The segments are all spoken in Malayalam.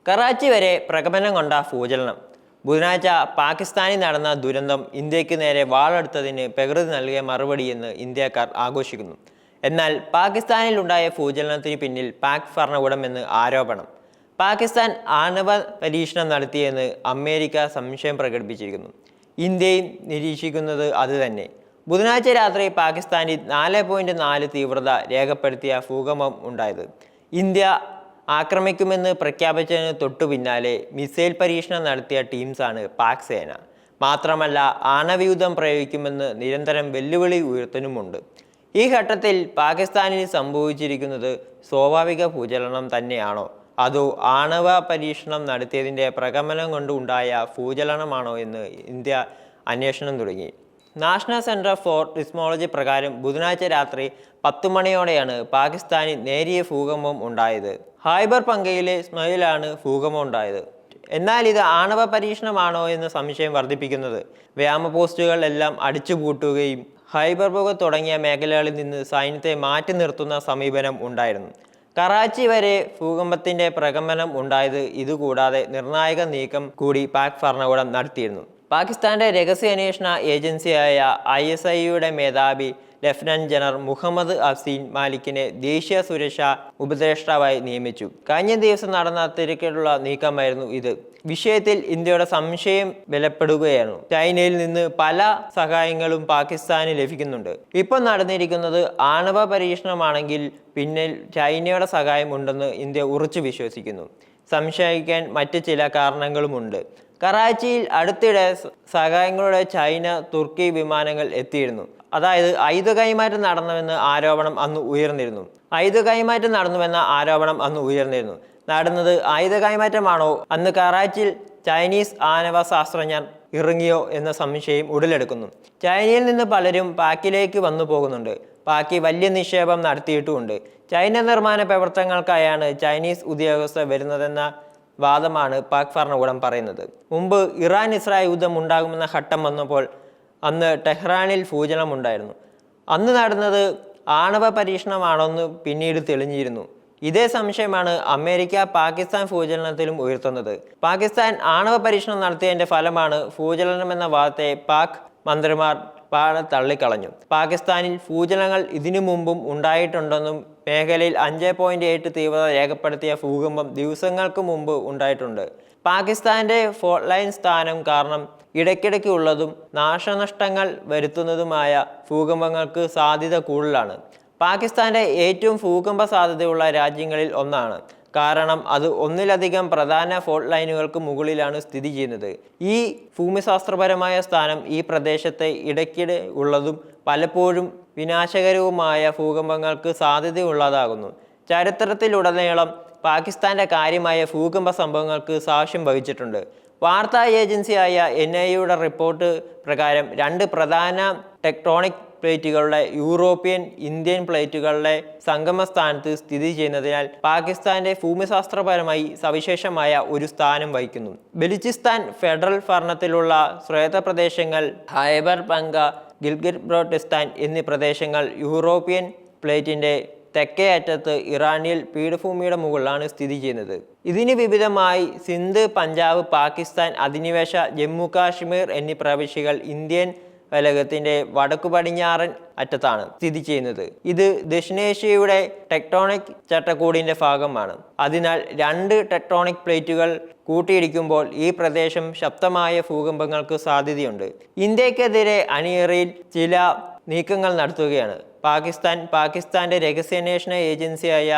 കറാച്ചി വരെ പ്രകമ്പനം കൊണ്ട ഭൂചലനം. ബുധനാഴ്ച പാകിസ്ഥാനിൽ നടന്ന ദുരന്തം ഇന്ത്യക്ക് നേരെ വാളെടുത്തതിന് പ്രകൃതി നൽകിയ മറുപടിയെന്ന് ഇന്ത്യക്കാർ ആഘോഷിക്കുന്നു. എന്നാൽ പാകിസ്ഥാനിലുണ്ടായ ഭൂചലനത്തിന് പിന്നിൽ പാക് ഭരണകൂടമെന്ന് ആരോപണം. പാകിസ്ഥാൻ ആണവ പരീക്ഷണം നടത്തിയെന്ന് അമേരിക്ക സംശയം പ്രകടിപ്പിച്ചിരിക്കുന്നു. ഇന്ത്യയും നിരീക്ഷിക്കുന്നത് അതുതന്നെ. ബുധനാഴ്ച രാത്രി പാകിസ്ഥാനിൽ 4.4 തീവ്രത രേഖപ്പെടുത്തിയ ഭൂകമ്പം ഉണ്ടായത്. ഇന്ത്യ ആക്രമിക്കുമെന്ന് പ്രഖ്യാപിച്ചതിന് തൊട്ടു പിന്നാലെ മിസൈൽ പരീക്ഷണം നടത്തിയ ടീംസാണ് പാക് സേന. മാത്രമല്ല ആണവയുദ്ധം പ്രയോഗിക്കുമെന്ന് നിരന്തരം വെല്ലുവിളി ഉയർത്തുന്നുമുണ്ട്. ഈ ഘട്ടത്തിൽ പാകിസ്ഥാനിൽ സംഭവിച്ചിരിക്കുന്നത് സ്വാഭാവിക ഭൂചലനം തന്നെയാണോ അതോ ആണവ പരീക്ഷണം നടത്തിയതിൻ്റെ പ്രകമ്പനം കൊണ്ട് ഉണ്ടായ ഭൂചലനമാണോ എന്ന് ഇന്ത്യ അന്വേഷണം തുടങ്ങി. നാഷണൽ സെൻറ്റർ ഫോർ സിസ്മോളജി പ്രകാരം ബുധനാഴ്ച രാത്രി 10 മണിയോടെയാണ് പാകിസ്ഥാനിൽ നേരിയ ഭൂകമ്പം ഉണ്ടായത്. ഖൈബർ പങ്കയിലെ സ്മയിലാണ് ഭൂകമ്പം ഉണ്ടായത്. എന്നാൽ ഇത് ആണവ പരീക്ഷണമാണോ എന്ന സംശയം വർദ്ധിപ്പിക്കുന്നത്. വ്യോമ പോസ്റ്റുകൾ എല്ലാം അടിച്ചുപൂട്ടുകയും ഖൈബർ പങ്ക തുടങ്ങിയ മേഖലകളിൽ നിന്ന് സൈന്യത്തെ മാറ്റി നിർത്തുന്ന സമീപനം ഉണ്ടായിരുന്നു. കറാച്ചി വരെ ഭൂകമ്പത്തിൻ്റെ പ്രകമ്പനം ഉണ്ടായത്. ഇതുകൂടാതെ നിർണായക നീക്കം കൂടി പാക് ഭരണകൂടം നടത്തിയിരുന്നു. പാകിസ്ഥാന്റെ രഹസ്യാന്വേഷണ ഏജൻസിയായ ISIയുടെ മേധാവി ലഫ്റ്റനന്റ് ജനറൽ മുഹമ്മദ് അസീം മാലിക്കിനെ ദേശീയ സുരക്ഷാ ഉപദേഷ്ടാവായി നിയമിച്ചു. കഴിഞ്ഞ ദിവസം നടന്ന തിരക്കിലുള്ള നീക്കമായിരുന്നു ഇത്. വിഷയത്തിൽ ഇന്ത്യയുടെ സംശയം ബലപ്പെടുകയാണ്. ചൈനയിൽ നിന്ന് പല സഹായങ്ങളും പാകിസ്ഥാന് ലഭിക്കുന്നുണ്ട്. ഇപ്പോൾ നടന്നിരിക്കുന്നത് ആണവ പരീക്ഷണമാണെങ്കിൽ പിന്നിൽ ചൈനയുടെ സഹായം ഉണ്ടെന്ന് ഇന്ത്യ ഉറച്ചു വിശ്വസിക്കുന്നു. സംശയിക്കാൻ മറ്റ് ചില കാരണങ്ങളുമുണ്ട്. കറാച്ചിയിൽ അടുത്തിടെ സഹായങ്ങളുടെ ചൈന തുർക്കി വിമാനങ്ങൾ എത്തിയിരുന്നു. അതായത് ആയുധ കൈമാറ്റം നടന്നുവെന്ന ആരോപണം അന്ന് ഉയർന്നിരുന്നു. നടന്നത് ആയുധ കൈമാറ്റമാണോ? അന്ന് കറാച്ചിയിൽ ചൈനീസ് ആണവ ശാസ്ത്രജ്ഞർ ഇറങ്ങിയോ എന്ന സംശയം ഉടലെടുക്കുന്നു. ചൈനയിൽ നിന്ന് പലരും പാക്കിലേക്ക് വന്നു പോകുന്നുണ്ട്. പാക്കി വലിയ നിക്ഷേപം നടത്തിയിട്ടുമുണ്ട്. ചൈന നിർമ്മാണ പ്രവർത്തനങ്ങൾക്കായാണ് ചൈനീസ് ഉദ്യോഗസ്ഥർ വരുന്നതെന്ന വാദമാണ് പാക് ഭരണകൂടം പറയുന്നത്. മുമ്പ് ഇറാൻ-ഇസ്രായേൽ യുദ്ധം ഉണ്ടാകുമെന്ന ഘട്ടം വന്നപ്പോൾ അന്ന് ടെഹ്റാനിൽ ഭൂചലനമുണ്ടായിരുന്നു. അന്ന് നടന്നത് ആണവ പരീക്ഷണമാണെന്ന് പിന്നീട് തെളിഞ്ഞിരുന്നു. ഇതേ സംശയമാണ് അമേരിക്ക പാകിസ്ഥാൻ ഭൂചലനത്തിലും ഉയർത്തുന്നത്. പാകിസ്ഥാൻ ആണവ പരീക്ഷണം നടത്തിയതിൻ്റെ ഫലമാണ് ഭൂചലനമെന്ന വാദത്തെ പാക് മന്ത്രിമാർ പാടെ തള്ളിക്കളഞ്ഞു. പാകിസ്ഥാനിൽ ഭൂചലനങ്ങൾ ഇതിനു മുമ്പും ഉണ്ടായിട്ടുണ്ടെന്നും മേഖലയിൽ 5.8 തീവ്രത രേഖപ്പെടുത്തിയ ഭൂകമ്പം ദിവസങ്ങൾക്ക് മുമ്പ് ഉണ്ടായിട്ടുണ്ട്. പാകിസ്ഥാന്റെ ഫോൾട്ട് ലൈൻ സ്ഥാനം കാരണം ഇടയ്ക്കിടയ്ക്കുള്ളതും നാശനഷ്ടങ്ങൾ വരുത്തുന്നതുമായ ഭൂകമ്പങ്ങൾക്ക് സാധ്യത കൂടുതലാണ്. പാകിസ്ഥാന്റെ ഏറ്റവും ഭൂകമ്പ സാധ്യതയുള്ള രാജ്യങ്ങളിൽ ഒന്നാണ്. കാരണം അത് ഒന്നിലധികം പ്രധാന ഫോൾട്ട് ലൈനുകൾക്ക് മുകളിലാണ് സ്ഥിതി ചെയ്യുന്നത്. ഈ ഭൂമിശാസ്ത്രപരമായ സ്ഥാനം ഈ പ്രദേശത്തെ ഇടയ്ക്കിടെ ഉള്ളതും പലപ്പോഴും വിനാശകരവുമായ ഭൂകമ്പങ്ങൾക്ക് സാധ്യതയുള്ളതാകുന്നു. ചരിത്രത്തിലുടനീളം പാകിസ്ഥാന്റെ കാര്യമായ ഭൂകമ്പ സംഭവങ്ങൾക്ക് സാക്ഷ്യം വഹിച്ചിട്ടുണ്ട്. വാർത്താ ഏജൻസിയായ NIAയുടെ റിപ്പോർട്ട് പ്രകാരം 2 പ്രധാന ടെക്ടോണിക് പ്ലേറ്റുകളുടെ യൂറോപ്യൻ ഇന്ത്യൻ പ്ലേറ്റുകളുടെ സംഗമസ്ഥാനത്ത് സ്ഥിതി ചെയ്യുന്നതിനാൽ പാകിസ്ഥാന്റെ ഭൂമിശാസ്ത്രപരമായി സവിശേഷമായ ഒരു സ്ഥാനം വഹിക്കുന്നു. ബലൂചിസ്ഥാൻ ഫെഡറൽ ഭരണത്തിലുള്ള സ്വായത്ത പ്രദേശങ്ങൾ, ഖൈബർ പങ്ക, ഗിൽഗിറ്റ് ബൾട്ടിസ്ഥാൻ എന്നീ പ്രദേശങ്ങൾ യൂറോപ്യൻ പ്ലേറ്റിന്റെ തെക്കേ അറ്റത്ത് ഇറാനിയൻ പീഠഭൂമിയുടെ മുകളിലാണ് സ്ഥിതി ചെയ്യുന്നത്. ഇതിന് വിപരീതമായി സിന്ധ്, പഞ്ചാബ്, പാകിസ്ഥാൻ അധിനിവേശ ജമ്മു കാശ്മീർ എന്നീ പ്രവിശ്യകൾ ഇന്ത്യൻ ഫലകത്തിന്റെ വടക്കു പടിഞ്ഞാറൻ അറ്റത്താണ് സ്ഥിതി ചെയ്യുന്നത്. ഇത് ദക്ഷിണേഷ്യയുടെ ടെക്ടോണിക് ചട്ടക്കൂടിന്റെ ഭാഗമാണ്. അതിനാൽ 2 ടെക്ടോണിക് പ്ലേറ്റുകൾ കൂട്ടിയിടിക്കുമ്പോൾ ഈ പ്രദേശം ശക്തമായ ഭൂകമ്പങ്ങൾക്ക് സാധ്യതയുണ്ട്. ഇന്ത്യക്കെതിരെ അണിയറയിൽ ചില നീക്കങ്ങൾ നടത്തുകയാണ് പാകിസ്ഥാന്റെ രഹസ്യാന്വേഷണ ഏജൻസിയായ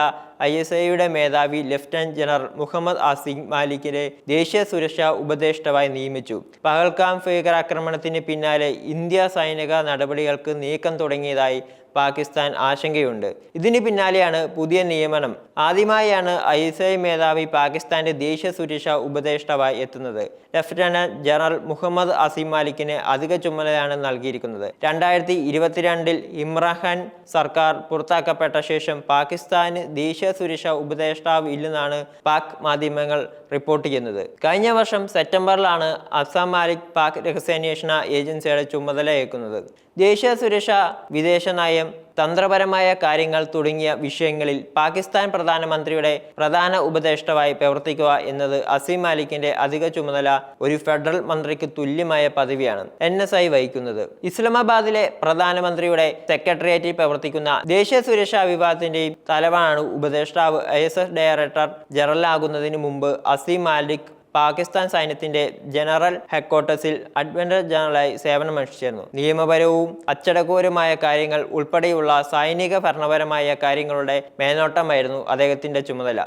ISIയുടെ മേധാവി ലഫ്റ്റനന്റ് ജനറൽ മുഹമ്മദ് അസീം മാലിക്കിനെ ദേശീയ സുരക്ഷാ ഉപദേഷ്ടാവായി നിയമിച്ചു. പഹൽഗാം ഭീകരാക്രമണത്തിന് പിന്നാലെ ഇന്ത്യ സൈനിക നടപടികൾക്ക് നീക്കം തുടങ്ങിയതായി പാകിസ്ഥാൻ ആശങ്കയുണ്ട്. ഇതിന് പിന്നാലെയാണ് പുതിയ നിയമനം. ആദ്യമായാണ് ISI മേധാവി പാകിസ്ഥാന്റെ ദേശീയ സുരക്ഷാ ഉപദേഷ്ടാവായി എത്തുന്നത്. ലഫ്റ്റനന്റ് ജനറൽ മുഹമ്മദ് അസീം മാലിക്കിന് അധിക ചുമതലയാണ് നൽകിയിരിക്കുന്നത്. 2022 ഇമ്രാൻഖാൻ സർക്കാർ പുറത്താക്കപ്പെട്ട ശേഷം പാകിസ്ഥാന് ദേശീയ സുരക്ഷാ ഉപദേഷ്ടാവ് ഇല്ലെന്നാണ് പാക് മാധ്യമങ്ങൾ റിപ്പോർട്ട് ചെയ്യുന്നത്. കഴിഞ്ഞ വർഷം സെപ്റ്റംബറിലാണ് അസാം മാലിക് പാക് രഹസ്യാന്വേഷണ ഏജൻസിയുടെ ചുമതലയേൽക്കുന്നത്. ദേശീയ സുരക്ഷ, വിദേശ നയം, തന്ത്രപരമായ കാര്യങ്ങൾ തുടങ്ങിയ വിഷയങ്ങളിൽ പാകിസ്ഥാൻ പ്രധാനമന്ത്രിയുടെ പ്രധാന ഉപദേഷ്ടാവായി പ്രവർത്തിക്കുക എന്നത് അസീം മാലിക്കിന്റെ അധിക ചുമതല ഒരു ഫെഡറൽ മന്ത്രിക്ക് തുല്യമായ പദവിയാണ് NSI വഹിക്കുന്നത്. ഇസ്ലാമാബാദിലെ പ്രധാനമന്ത്രിയുടെ സെക്രട്ടേറിയറ്റിൽ പ്രവർത്തിക്കുന്ന ദേശീയ സുരക്ഷാ വിഭാഗത്തിന്റെയും തലവനാണ് ഉപദേഷ്ടാവ്. ISS ഡയറക്ടർ ജനറൽ ആകുന്നതിന് മുമ്പ് അസീം മാലിക് പാകിസ്ഥാൻ സൈന്യത്തിന്റെ ജനറൽ ഹെഡ്ക്വാർട്ടേഴ്സിൽ അഡ്വൈസർ ജനറലായി സേവനമനുഷ്ഠിച്ചിരുന്നു. നിയമപരവും അച്ചടക്കപരവുമായ കാര്യങ്ങൾ ഉൾപ്പെടെയുള്ള സൈനിക ഭരണപരമായ കാര്യങ്ങളുടെ മേൽനോട്ടമായിരുന്നു അദ്ദേഹത്തിന്റെ ചുമതല.